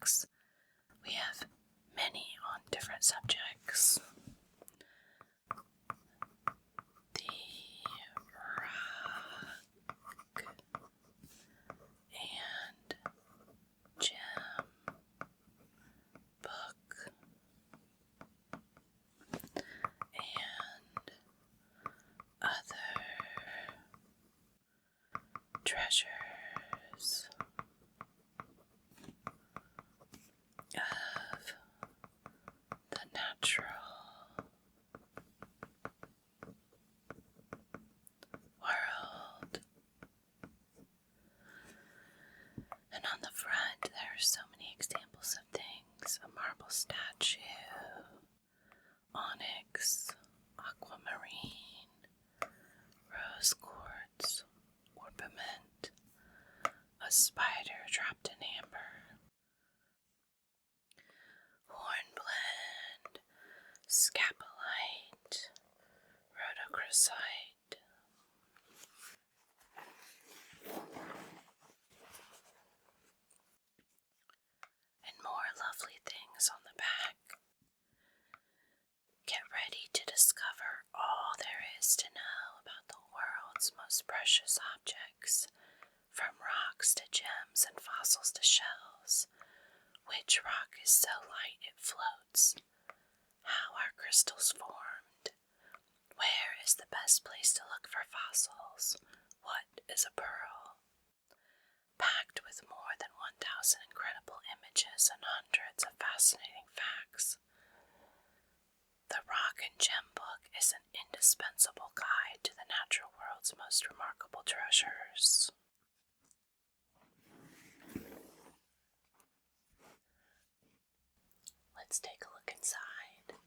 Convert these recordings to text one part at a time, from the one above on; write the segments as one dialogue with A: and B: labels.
A: rocks. We have many on different subjects. The rock and gem book and other treasures of the natural world. And on the front, there are so many examples of things: a marble statue, onyx, aquamarine, rose quartz, orpiment, a spider trapped in amber, hornblende, scapolite, rhodochrosite, and more lovely things on the back. Get ready to discover all there is to know about the world's most precious objects, from rocks to gems and fossils to shells. Which rock is so light it floats? How are crystals formed? Where is the best place to look for fossils? What is a pearl? Packed with more than 1,000 incredible images and hundreds of fascinating facts, the Rock and Gem Book is an indispensable guide to the natural world's most remarkable treasures. Let's take a look inside.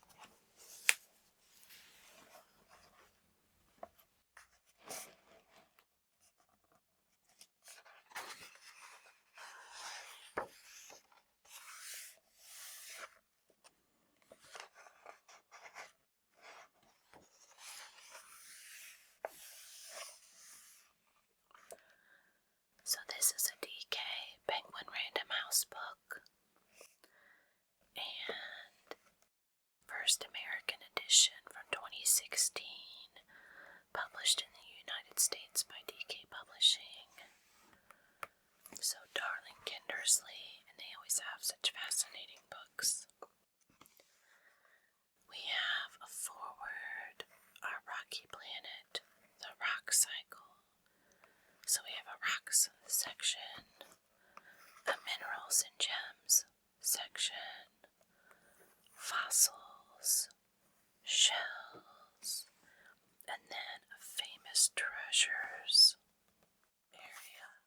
A: So this is a DK Penguin Random House book, and first American edition from 2016, published in the United States by DK Publishing. So darling Kindersley, and they always have such fascinating books. We have a foreword, Our Rocky Planet, the Rock Cycle. So we have a rocks section, a minerals and gems section, fossils, shells, and then a famous treasures area.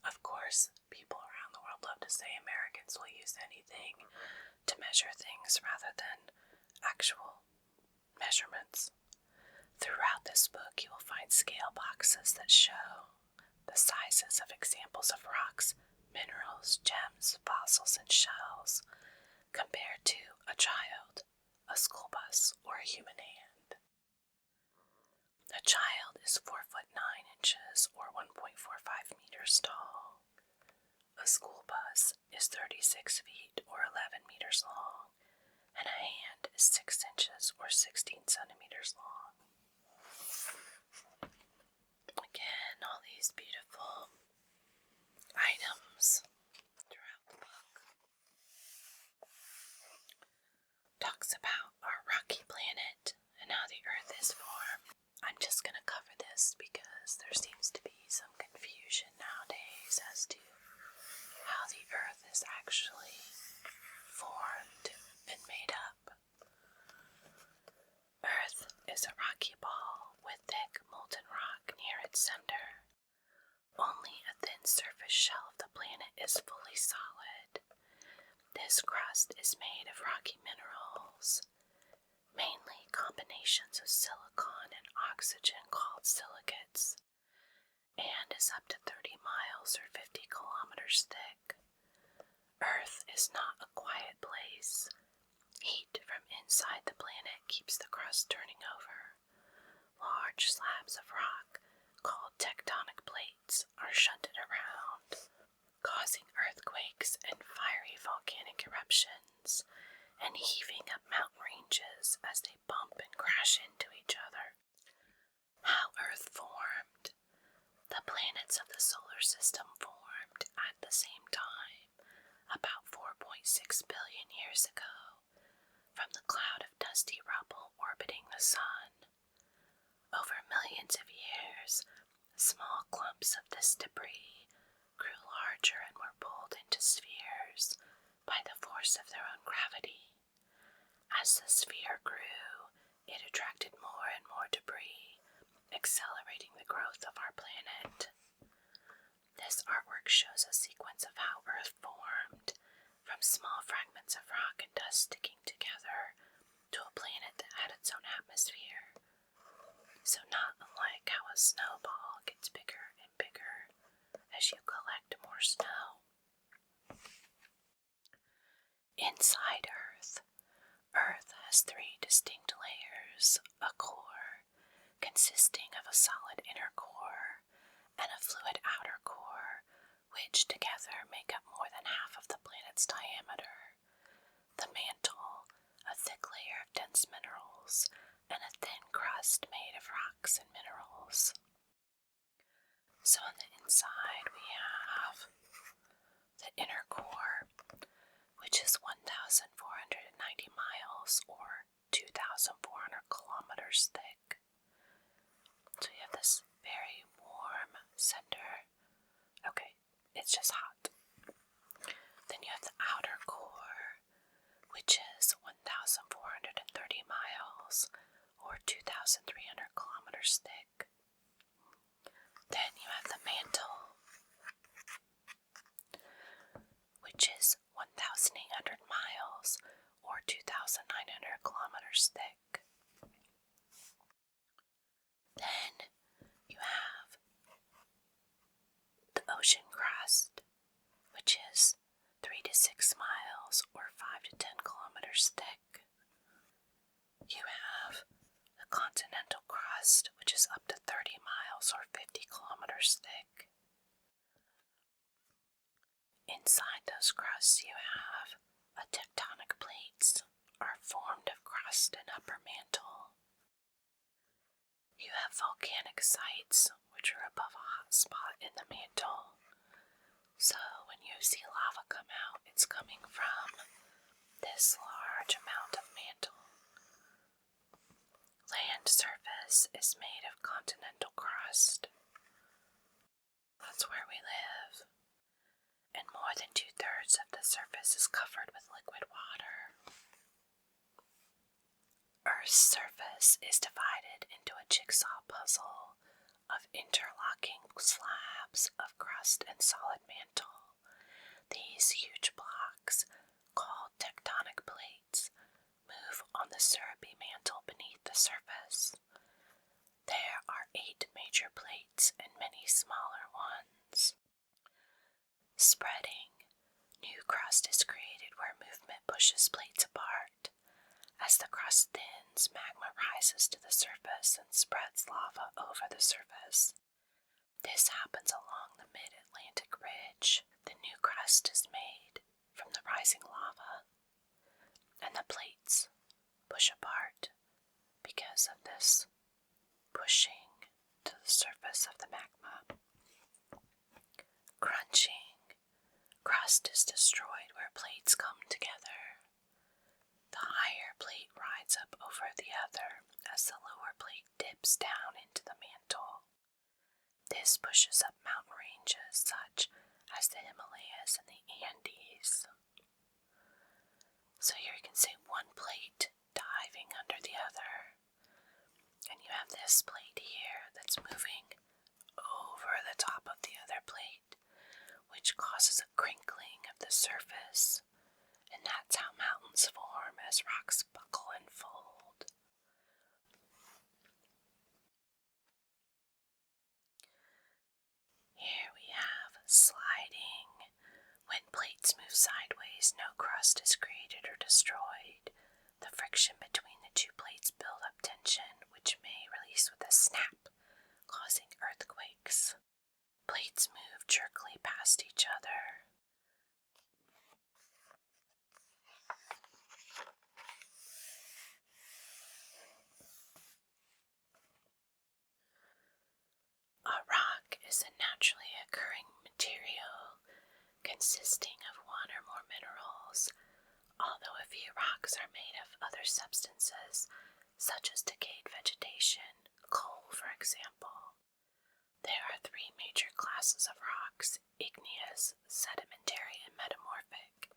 A: Of course, people around the world love to say Americans will use anything to measure things rather than actual measurements. Throughout this book, you will find scale boxes that show the sizes of examples of rocks, minerals, gems, fossils, and shells compared to a child, a school bus, or a human hand. A child is 4 foot 9 inches or 1.45 meters tall. A school bus is 36 feet or 11 meters long, and a hand is 6 inches or 16 centimeters long. Again, all these beautiful items throughout the book. Talks about our rocky planet and how the Earth is formed. I'm just going to cover this because there seems to be some confusion nowadays as to how the Earth is actually formed and made up. Earth is a rocky ball with thick molten rock near its center. Only a thin surface shell of the planet is fully solid. This crust is made of rocky minerals, mainly combinations of silicon and oxygen called silicates, and is up to 30 miles or 50 kilometers thick. Earth is not a quiet place. Heat from inside the planet keeps the crust turning over. Large slabs of rock, called tectonic plates, are shunted around. and heaving up mountain ranges as they bump and crash into each other. How Earth formed. The planets of the solar system formed at the same time, about 4.6 billion years ago, from the cloud of dusty rubble orbiting the sun. Over millions of years, small clumps of this debris grew larger and were pulled into spheres by the force of their own gravity. As the sphere grew, it attracted more and more debris, accelerating the growth of our planet. This artwork shows a sequence of how Earth formed, from small fragments of rock and dust sticking together to a planet that had its own atmosphere. So not unlike how a snowball gets bigger and bigger as you collect more snow. Inside Earth has three distinct layers: a core, consisting of a solid inner core and a fluid outer core, which together make up more than half of the planet's diameter. The mantle, a thick layer of dense minerals, and a thin crust made of rocks and minerals. So on the inside we have the inner core, which is 1,490 miles or 2,400 kilometers thick. So you have this very warm center. Okay, it's just hot. Then you have the outer core, which is 1,430 miles or 2,300 kilometers thick. Then you have the mantle, which is 1,800 miles or 2,900 kilometers thick. Then you have the ocean crust, which is 3 to 6 miles or 5 to 10 kilometers thick. You have the continental crust, which is up to 30 miles or 50 kilometers thick. Inside those crusts you have tectonic plates are formed of crust and upper mantle. You have volcanic sites, which are above a hot spot in the mantle. So when you see lava come out, it's coming from this large amount of mantle. Land surface is made of continental crust. That's where we live. And more than 2/3 of the surface is covered with liquid water. Earth's surface is divided into a jigsaw puzzle of interlocking slabs of crust and solid mantle. These huge blocks, called tectonic plates, move on the syrupy mantle beneath the surface. There are 8 major plates and many smaller ones. Spreading, new crust is created where movement pushes plates apart. As the crust thins, magma rises to the surface and spreads lava over the surface. This happens along the mid-Atlantic ridge. The new crust is made from the rising lava, and the plates push apart because of this pushing to the surface of the magma. Crunching, crust is destroyed where plates come together. The higher plate rides up over the other as the lower plate dips down into the mantle. This pushes up mountain ranges such as the Himalayas and the Andes. So here you can see one plate diving under the other. And you have this plate here that's moving over the top of the other plate, which causes a crinkling of the surface. And that's how mountains form as rocks buckle and fold. Here we have sliding. When plates move sideways, no crust is created or destroyed. The friction between the two plates build up tension, which may release with a snap, causing earthquakes. Plates move jerkily past each other. is a naturally occurring material consisting of one or more minerals, although a few rocks are made of other substances, such as decayed vegetation, coal for example. There are three major classes of rocks: igneous, sedimentary, and metamorphic,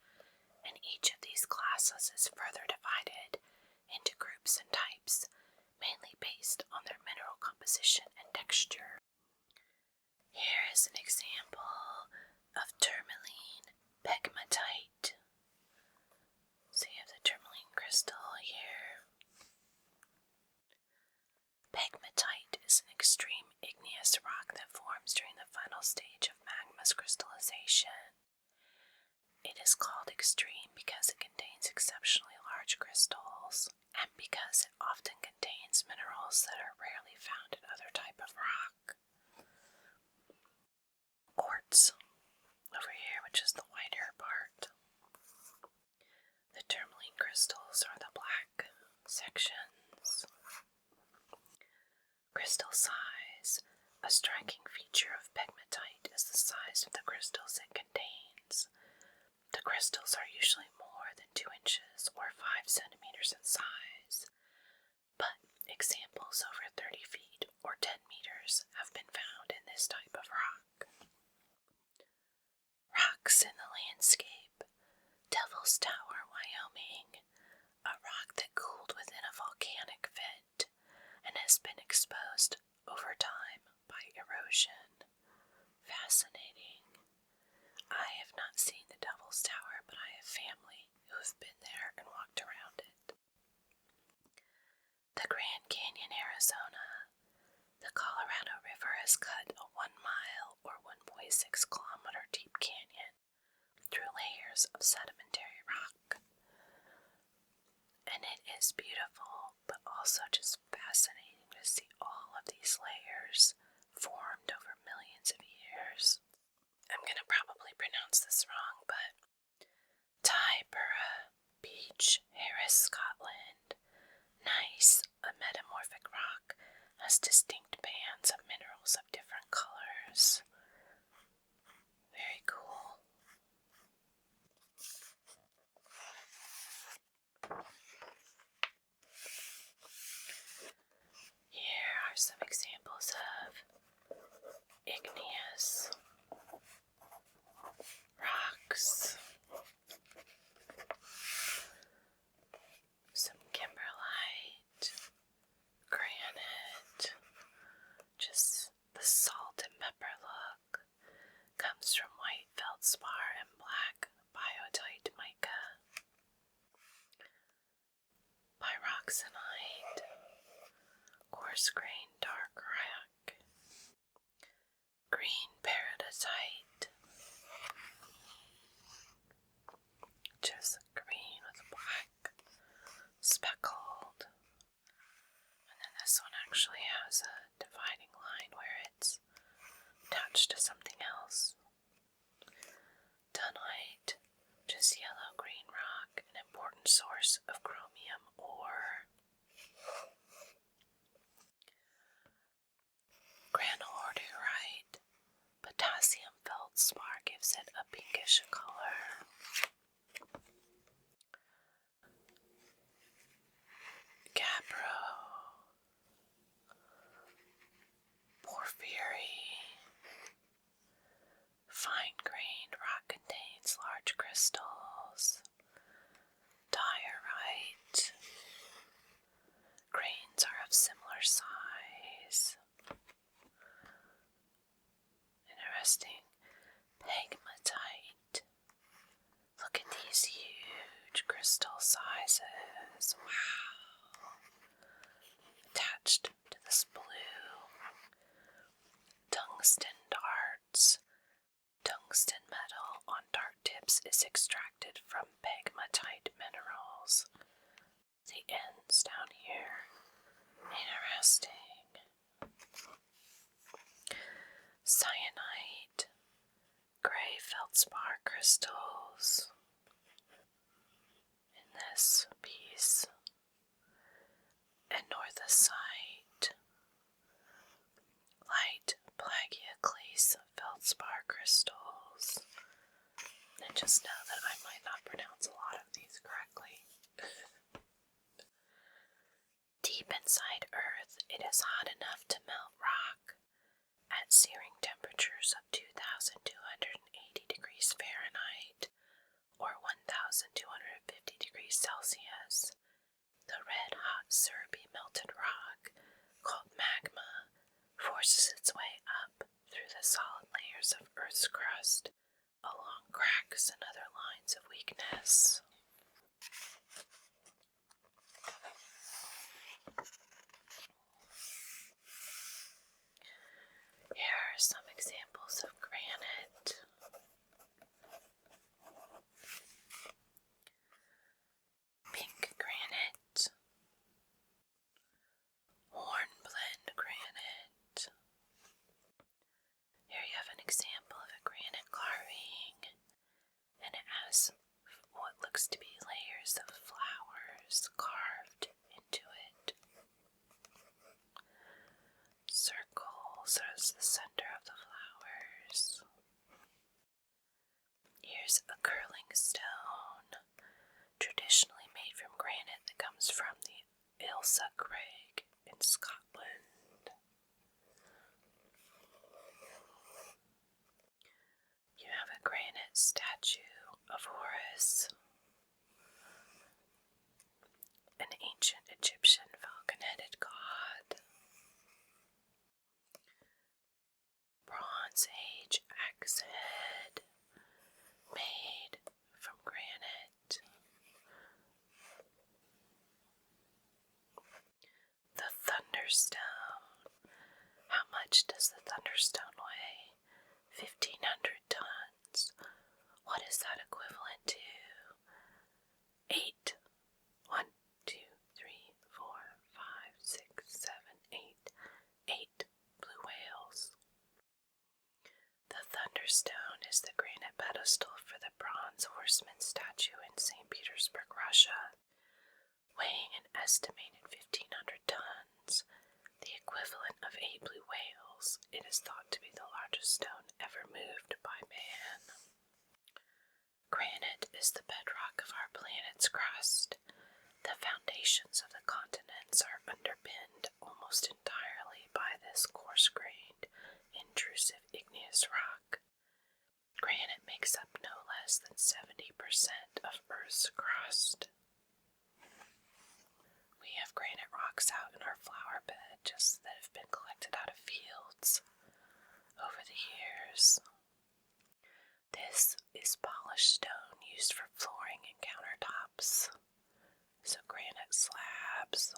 A: and each of these classes is further divided into groups and types, mainly based on their mineral composition and texture. Here is an example of tourmaline pegmatite. So you have the tourmaline crystal here. Pegmatite is an extreme igneous rock that forms during the final stage of magma's crystallization. It is called extreme because it contains exceptionally large crystals, and because it often contains minerals that are rarely found in other type of rock. Quartz, over here, which is the whiter part. The tourmaline crystals are the black sections. Crystal size. A striking feature of pegmatite is the size of the crystals it contains. The crystals are usually more than 2 inches or 5 centimeters in size, but examples over 30 feet or 10 meters have been found in this type of rock. Rocks in the landscape. Devil's Tower, Wyoming, a rock that cooled within a volcanic vent and has been exposed over time by erosion. Fascinating. I have not seen the Devil's Tower, but I have family who have been there and walked around it. The Grand Canyon, Arizona. The Colorado River has cut a 1 mile or 1.6 kilometer deep canyon through layers of sedimentary rock. And it is beautiful, but also just fascinating to see all of these layers formed over millions of years. I'm going to probably pronounce this wrong, but Tybura Beach, Harris, Scotland. Nice, a metamorphic rock has distinct bands of minerals of different colors. Very cool. Here are some examples of igneous rocks. Some kimberlite, granite, just the salt and pepper look. Comes from white feldspar and black biotite mica. Pyroxenite, coarse grained dark rock. Green peridotite, just green with black speckled. And then this one actually has a dividing line where it's attached to something else. Dunite, just yellow-green rock, an important source of chromium ore. Granite, potassium feldspar gives it a pinkish color. Gabbro, porphyry, fine-grained rock contains large crystals. Diorite, grains are of similar size. Interesting. Pegmatite. Look at these huge crystal sizes. Wow. Attached to this blue. Tungsten darts. Tungsten metal on dart tips is extracted from pegmatite minerals. The ends down here. Interesting. Cyanite, gray feldspar crystals in this piece. Anorthosite, light plagioclase feldspar crystals. And just know that I might not pronounce a lot of these correctly. Deep inside Earth, it is hot enough to melt rock at searing temperatures of 2,280 degrees Fahrenheit or 1,250 degrees Celsius. The red-hot, syrupy melted rock, called magma, forces its way up through the solid layers of Earth's crust, along cracks and other lines of weakness. Here are some examples of granite. Pink granite, hornblende granite. Here you have an example of a granite carving, and it has what looks to be layers of flowers carved into it. Circles as the center of the flowers. Here's a curling stone, traditionally made from granite that comes from the Ailsa Craig in Scotland. You have a granite statue of Horus, an ancient Egyptian falcon-headed god. Bronze Age axe head made from granite. The Thunderstone. How much does the Thunderstone weigh? 1,500 tons. What is that equivalent to? 8. 1, 2, 3, 4, 5, 6, 7, 8. 8 blue whales. The Thunderstone is the granite pedestal for the bronze horseman statue in St. Petersburg, Russia. Weighing an estimated 1,500 tons, the equivalent of 8 blue whales, it is thought to be the largest stone ever moved by man. Granite is the bedrock of our planet's crust. The foundations of the continents are underpinned almost entirely by this coarse-grained, intrusive igneous rock. Granite makes up no less than 70% of Earth's crust. We have granite rocks out in our flower bed that have been collected out of fields over the years. This is polished stone used for flooring and countertops, so granite slabs.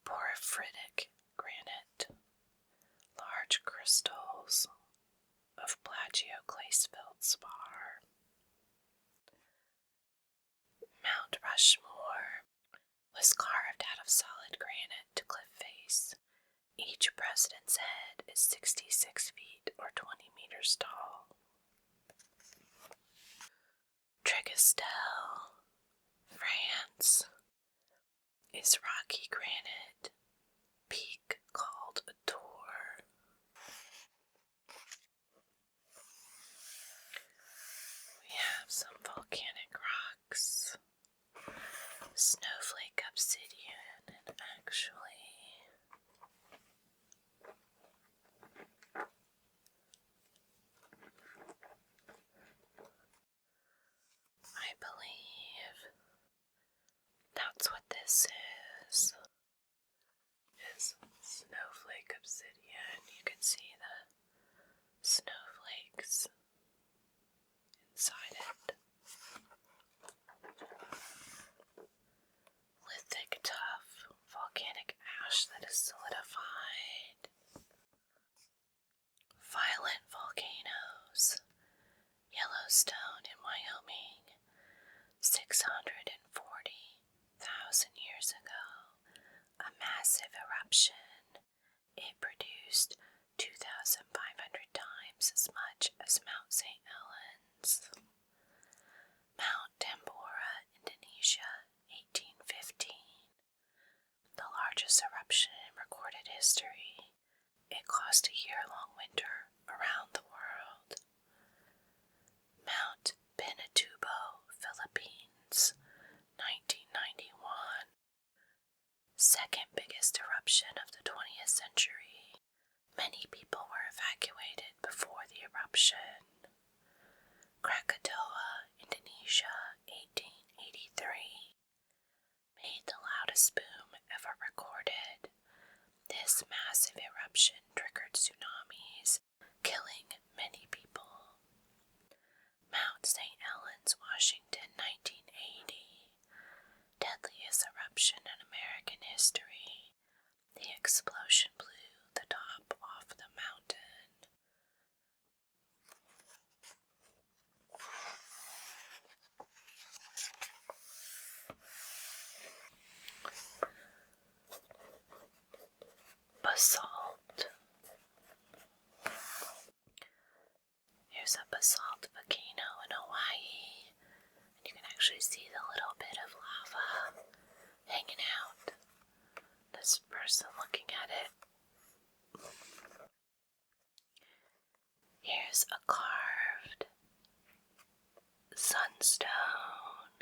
A: Porphyritic granite, large crystals of plagioclase feldspar. Mount Rushmore was carved out of solid granite to cliff face. Each president's head is 66 feet or 20 meters tall. Trégastel, France, is rocky granite, peak called a tor. We have some volcanic rocks, snowflake obsidian, and actually I believe that's what this is snowflake obsidian. You can see the snowflakes inside it. Lithic tuff, volcanic ash that is solidified. Violent volcanoes. Yellowstone in Wyoming, 640,000 years ago, a massive eruption. It produced 2,500 times as much as Mount St. Helens. Mount Tambora, Indonesia, 1815. The largest eruption in recorded history. It caused a year-long winter around the world. Mount Pinatubo, Philippines, 1991. Second biggest eruption of the 20th century. Many people were evacuated before the eruption. Krakatoa, Indonesia, 1883. Made the loudest boom ever recorded. This massive eruption triggered tsunamis, killing many people. Mount St. Helens, Washington, 1980. Deadliest eruption in American history. The explosion blew the top off the mountain. Basalt. Here's a basalt volcano in Hawaii, and you can actually see the little bit of lava hanging out. This person looking at it. Here's a carved sunstone.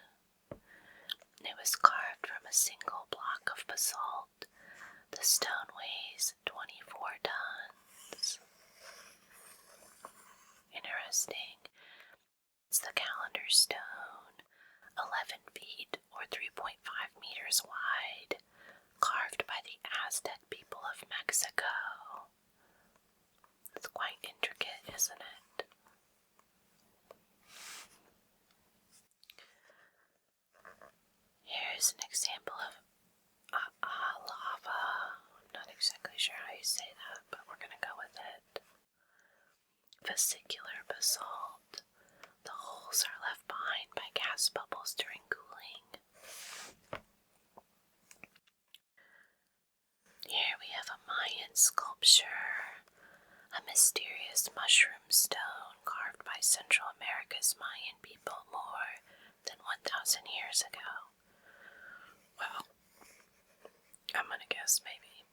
A: It was carved from a single block of basalt. The stone weighs 24 tons. Interesting. It's the calendar stone, 11 feet or 3.5 meters wide, carved by the Aztec people of Mexico. It's quite intricate, isn't it? Here's an example of lava. I'm not exactly sure how you say that, but we're going to go with it. Vesicular basalt. The holes are left behind by gas bubbles during cooling. Here we have a Mayan sculpture, a mysterious mushroom stone carved by Central America's Mayan people more than 1,000 years ago. Well, I'm gonna guess maybe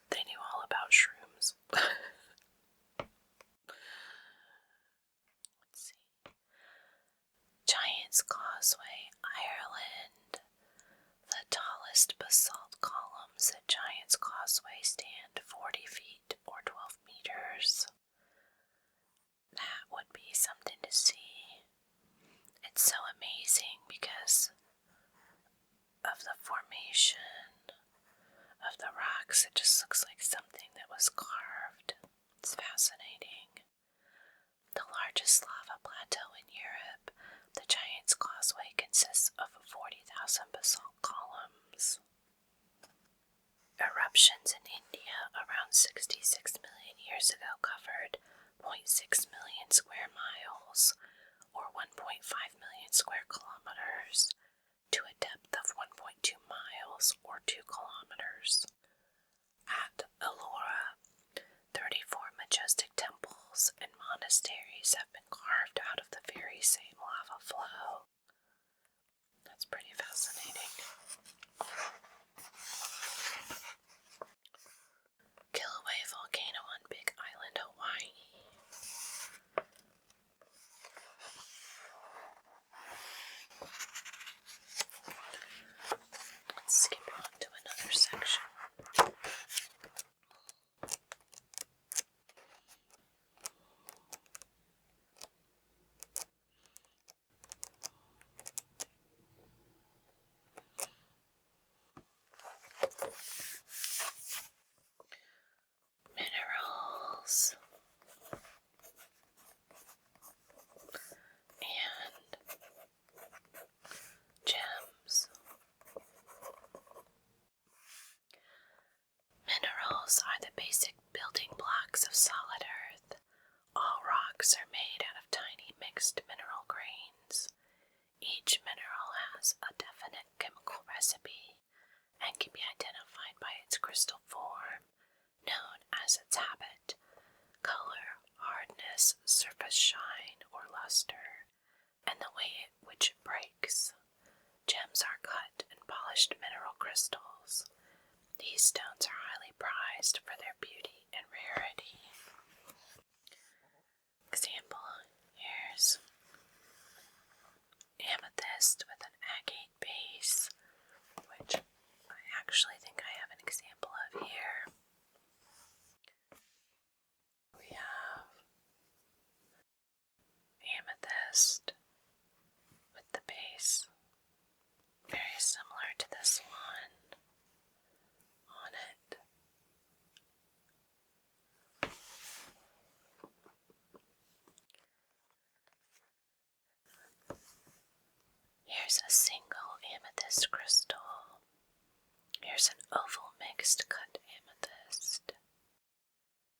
A: they knew all about shrooms. Let's see. Giant's Causeway, Ireland. The tallest basalt columns at Giant's Causeway stand 40 feet or 12 meters. That would be something to see. It's so amazing because of the formation of the rocks. It just looks like something that was carved. It's fascinating. The largest lava plateau in Europe, the Giant's Causeway, consists of 40,000 basalt columns. Eruptions in India around 66 million years ago covered 0.6 million square miles, or 1.5 million square kilometers, to a depth of 1.2 miles or 2 kilometers. At Ellora, 34 majestic temples and monasteries have been carved out of the very same lava flow. That's pretty fascinating. Kilauea volcano on Big Island, Hawaii. Let's skip on to another section. Minerals and gems. Minerals are the basic building blocks of solid earth. All rocks are made out of tiny mixed mineral grains. Each mineral has a definite chemical recipe and can be identified by its crystal form, known as its habit, color, hardness, surface shine or luster, and the way in which it breaks. Gems are cut and polished mineral crystals. These stones are highly highly prized for their beauty and rarity. Example, here's amethyst with an agate base, which I actually think I have an example of here. We have amethyst with the base, very similar to this one on it. Here's a single amethyst crystal. Here's an oval mixed cut amethyst.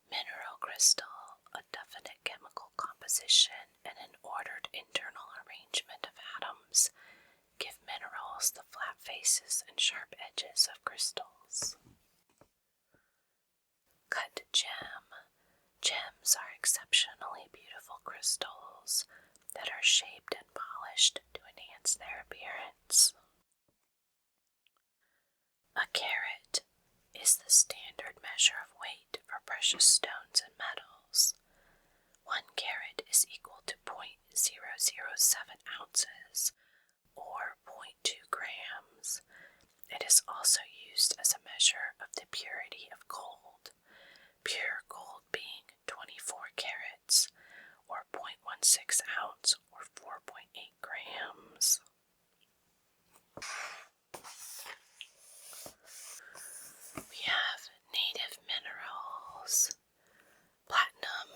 A: Mineral crystal, a definite chemical composition and an ordered internal arrangement of atoms give minerals the flat faces and sharp edges of crystals. Cut gem. Gems are exceptionally beautiful crystals that are shaped and polished to enhance their appearance. A carat is the standard measure of weight for precious stones and metals. 1 carat is equal to 0.007 ounces, or 0.2 grams. It is also used as a measure of the purity of gold, pure gold being 24 carats, or 0.16 ounce, or 4.8 grams. We have native minerals. Platinum.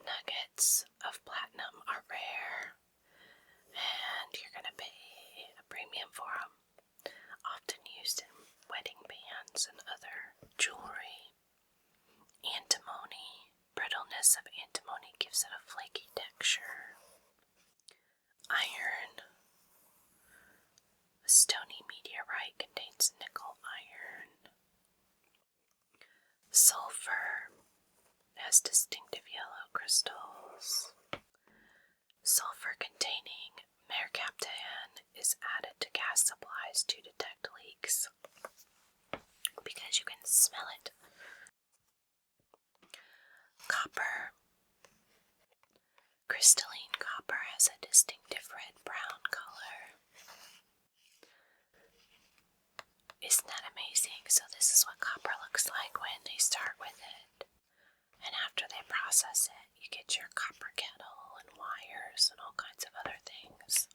A: Nuggets of platinum are rare, and you're going to pay a premium for them. Often used in wedding bands and other jewelry. Antimony. Brittleness of antimony gives it a flaky texture. Iron. A stony meteorite contains nickel iron. Sulfur has distinctive yellow crystals. Sulfur-containing mercaptan is added to gas supplies to detect leaks because you can smell it. Copper. Crystalline copper has a distinctive red-brown color. Isn't that amazing? So this is what copper looks like when they start with it. And after they process it, you get your copper kettle and wires and all kinds of other things.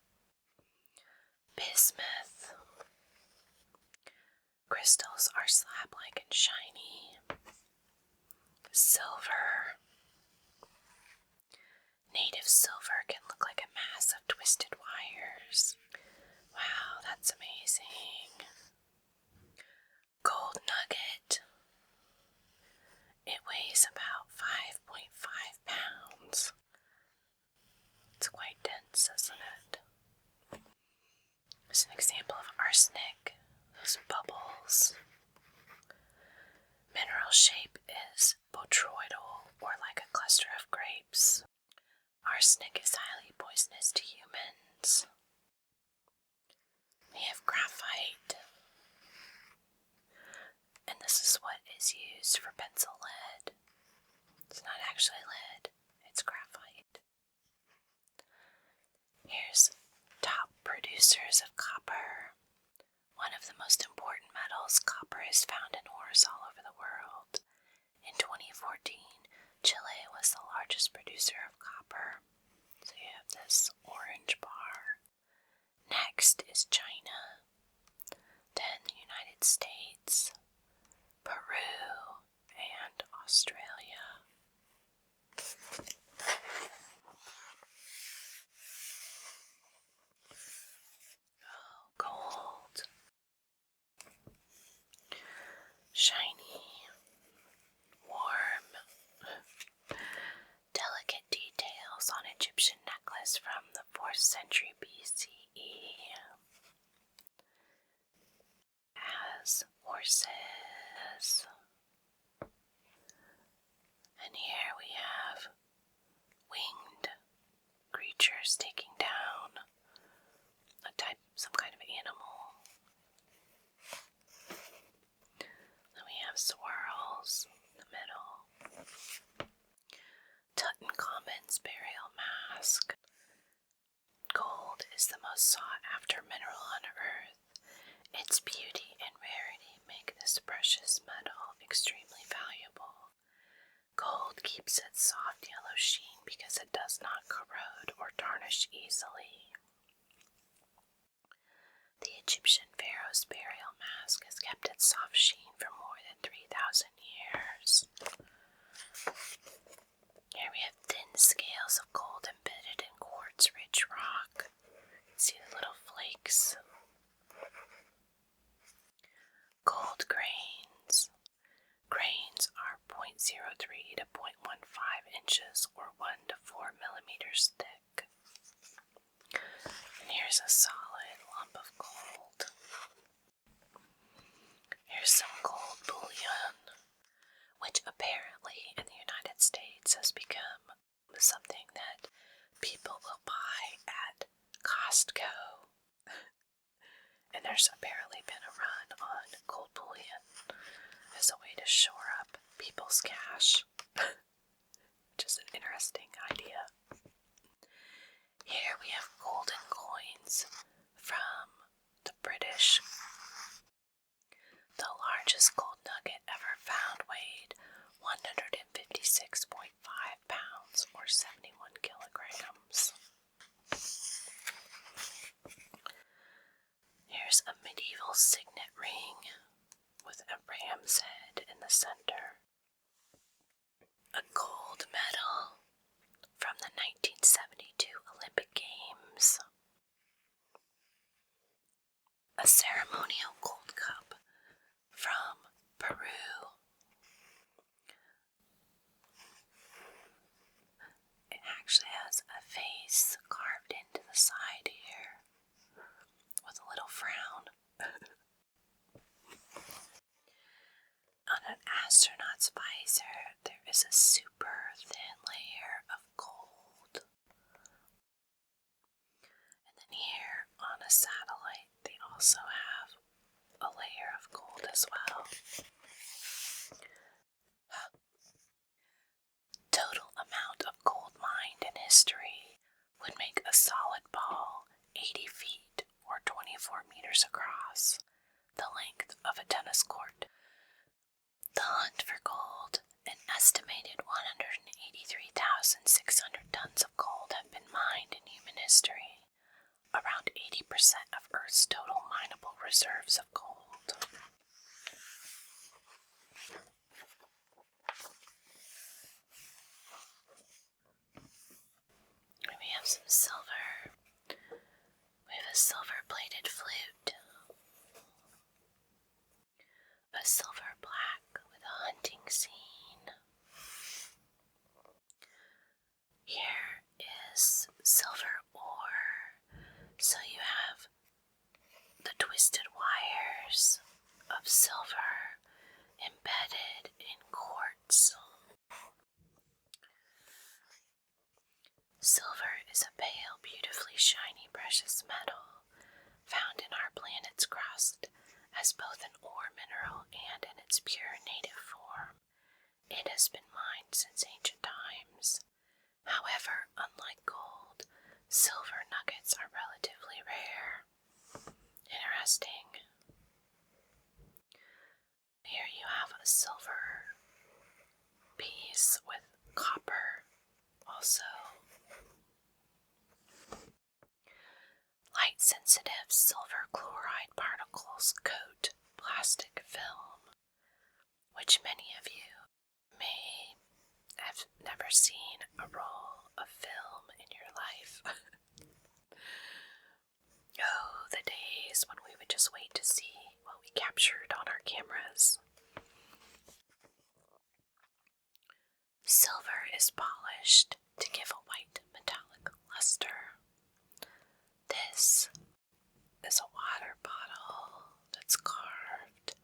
A: Bismuth. Crystals are slab-like and shiny. Silver. Native silver can look like a mass of twisted wires. Wow, that's amazing. Gold nugget. It weighs about 5.5 pounds. It's quite dense, isn't it? Here's an example of arsenic. Those bubbles. Mineral shape is botryoidal, or like a cluster of grapes. Arsenic is highly poisonous to humans. We have graphite. And this is what is used for pencil lead. It's not actually lead, it's graphite. Here's top producers of copper. One of the most important metals, copper is found in ores all over the world. In 2014, Chile was the largest producer of copper. So you have this orange bar. Next is China, then the United States, Peru, and Australia. Oh, gold. Shiny, warm, delicate details on Egyptian necklace from the 4th century BCE. As horses. And here we have winged creatures taking down some kind of animal. Then we have Smithsonian's burial mask. Gold is the most sought-after mineral on Earth. Its beauty and rarity make this precious metal extremely valuable. Gold keeps its soft yellow sheen because it does not corrode or tarnish easily. The Egyptian pharaoh's burial mask has kept its soft sheen for more than 3,000 years. Here we have thin scales of gold embedded in quartz-rich rock. See the little flakes. Gold grains. Grains are 0.03 to 0.15 inches or 1 to 4 millimeters thick. And here's a solid lump of gold. Here's some gold bullion, which apparently in the United States has become something that people will buy at Costco. And there's apparently been a run on gold bullion as a way to shore up people's cash, which is an interesting idea. Here we have golden coins from the British. The largest gold nugget ever found weighed 156.5 pounds or 71 kilograms. Here's a medieval signet ring with a ram's head in the center. A gold medal from the 1972 Olympic Games. A ceremonial gold cup from Peru. It actually has a face carved into the side here with a little frown. On an astronaut's visor, there is a super thin layer of gold. And then here on a satellite, they also have a layer of gold as well. Total amount of gold mined in history would make a solid ball 80 feet or 24 meters across, the length of a tennis court. The hunt for gold, an estimated 183,600 tons of gold have been mined in human history, around 80% of Earth's total mineable reserves of gold. We have some silver. We have a silver-plated flute. A silver plaque with a hunting scene. Here is silver ore. So you have the twisted wires of silver embedded in quartz. Silver is a pale, beautifully shiny precious metal found in our planet's crust as both an ore mineral and in its pure native form. It has been mined since ancient times. However, unlike gold, silver nuggets are relatively rare. Interesting. Here you have a silver piece with copper also. Light-sensitive silver chloride particles coat plastic film, which many of you may have never seen a roll of film in your life. Oh, the days when we would just wait to see what we captured on our cameras. Silver is polished to give a white metallic luster. This is a water bottle that's carved. It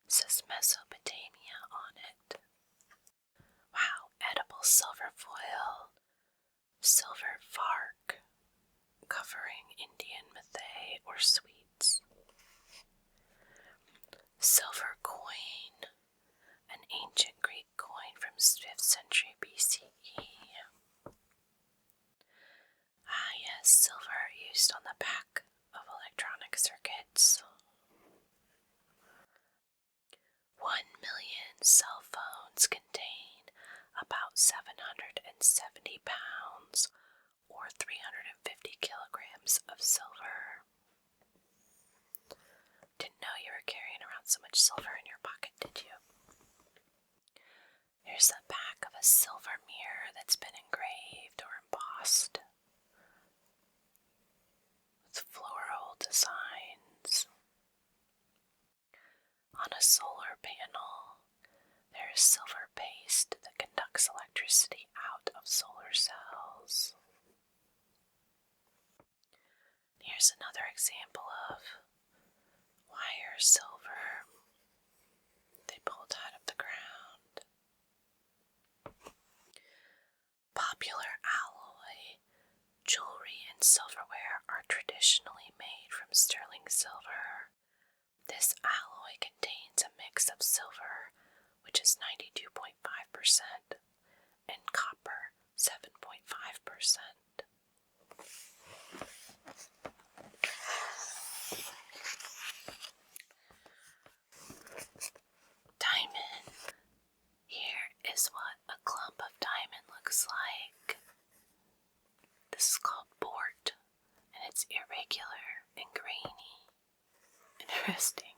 A: says Mesopotamia on it. Wow, edible silver foil, silver vark, covering Indian Mathai or sweets. Silver coin, an ancient Greek coin from 5th century BCE. pounds or 350 kilograms of silver. Didn't know you were carrying around so much silver in your pocket, did you? Here's the back of a silver mirror that's been engraved or embossed with floral designs. On a solar panel, there is silver paste that conducts electricity out of solar cells. Here's another example of wire silver they pulled out of the ground. Popular alloy jewelry and silverware are traditionally made from sterling silver. This alloy contains a mix of silver, which is 92.5%, and copper, 7.5%. Diamond. Here is what a clump of diamond looks like. This is called bort, and it's irregular and grainy. Interesting.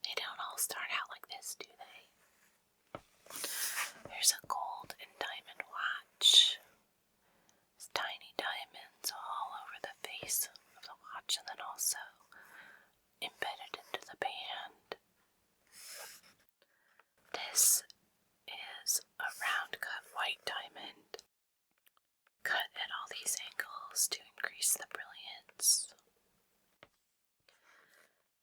A: They don't all start out like this, do they? Here's a gold and diamond watch. There's tiny diamonds all over the face of the watch and then also embedded into the band. This is a round cut white diamond, cut at all these angles to increase the brilliance.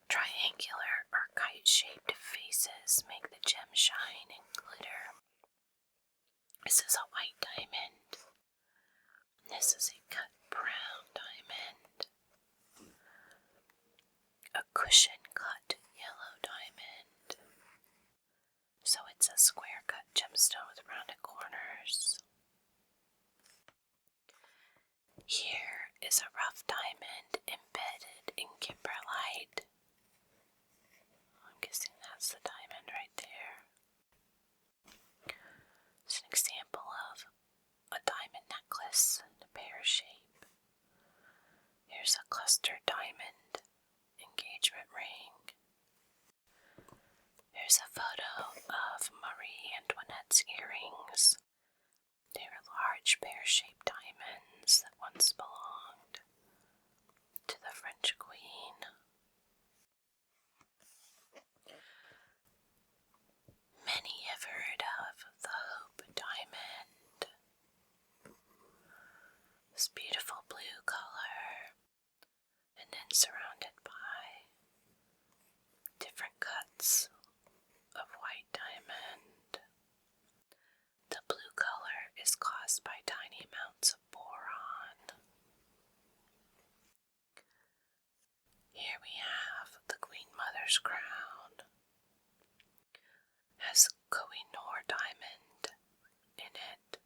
A: Triangular or kite-shaped faces make the gem shine and glitter. This is a white diamond. This is a cut brown diamond. A cushion-cut yellow diamond. So it's a square-cut gemstone with rounded corners. Here is a rough diamond embedded in kimberlite. I'm guessing that's the diamond right there. It's an example of a diamond necklace in a pear shape. Here's a clustered diamond engagement ring. Here's a photo of Marie Antoinette's earrings. They were large pear-shaped diamonds that once belonged to the French queen. Many have heard of the Hope diamond. This beautiful blue color, and then surrounded by different cuts of white diamond. The blue color is caused by tiny amounts of boron. Here we have the Queen Mother's crown. Has Koh-i-Noor diamond in it.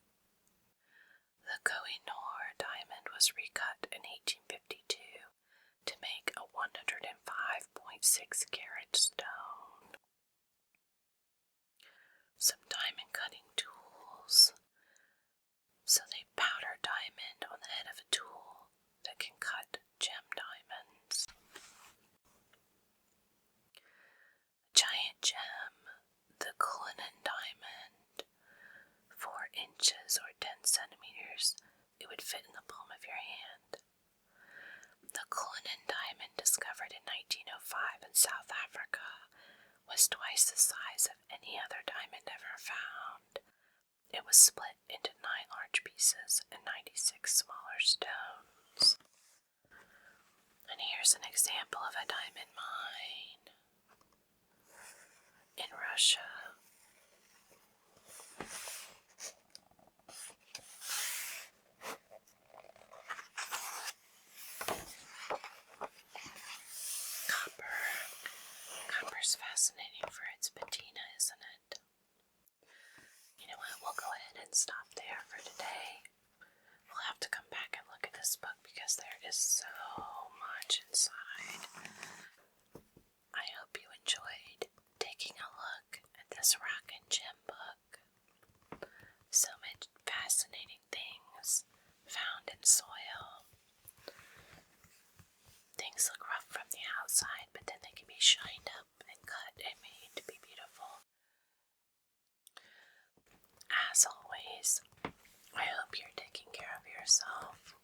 A: The Koh-i-Noor diamond was recut in 1852 to make a 105.6 carat stone. Some diamond cutting tools. So they powder diamond on the head of a tool that can cut gem diamonds. A giant gem, the Cullinan diamond, 4 inches or 10 centimeters, it would fit in the palm of your hand. The Cullinan diamond, discovered in 1905 in South Africa, was twice the size of any other diamond ever found. It was split into 9 large pieces and 96 smaller stones. And here's an example of a diamond mine in Russia. Copper's fascinating for its patina, isn't it? You know what, we'll go ahead and stop there for today. We'll have to come back and look at this book because there is so much inside. I hope you enjoyed taking a look at this rock and gem book. So much fascinating soil. Things look rough from the outside, but then they can be shined up and cut and made to be beautiful. As always, I hope you're taking care of yourself.